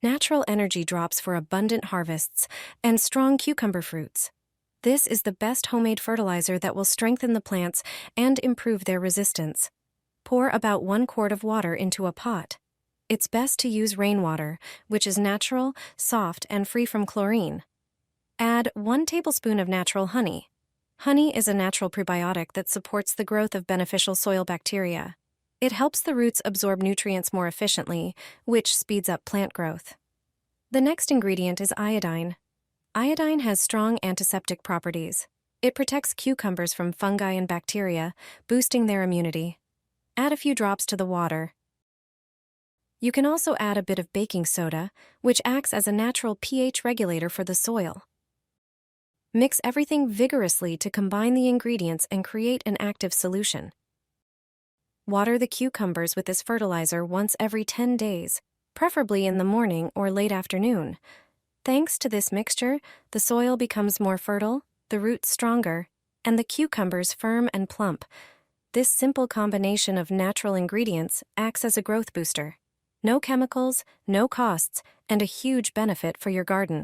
natural energy drops for abundant harvests, and strong cucumber fruits. This is the best homemade fertilizer that will strengthen the plants and improve their resistance. Pour about 1 quart of water into a pot. It's best to use rainwater, which is natural, soft, and free from chlorine. Add 1 tablespoon of natural honey. Honey is a natural prebiotic that supports the growth of beneficial soil bacteria. It helps the roots absorb nutrients more efficiently, which speeds up plant growth. The next ingredient is iodine. Iodine has strong antiseptic properties. It protects cucumbers from fungi and bacteria, boosting their immunity. Add a few drops to the water. You can also add a bit of baking soda, which acts as a natural pH regulator for the soil. Mix everything vigorously to combine the ingredients and create an active solution. Water the cucumbers with this fertilizer once every 10 days, preferably in the morning or late afternoon. Thanks to this mixture, the soil becomes more fertile, the roots stronger, and the cucumbers firm and plump. This simple combination of natural ingredients acts as a growth booster. No chemicals, no costs, and a huge benefit for your garden.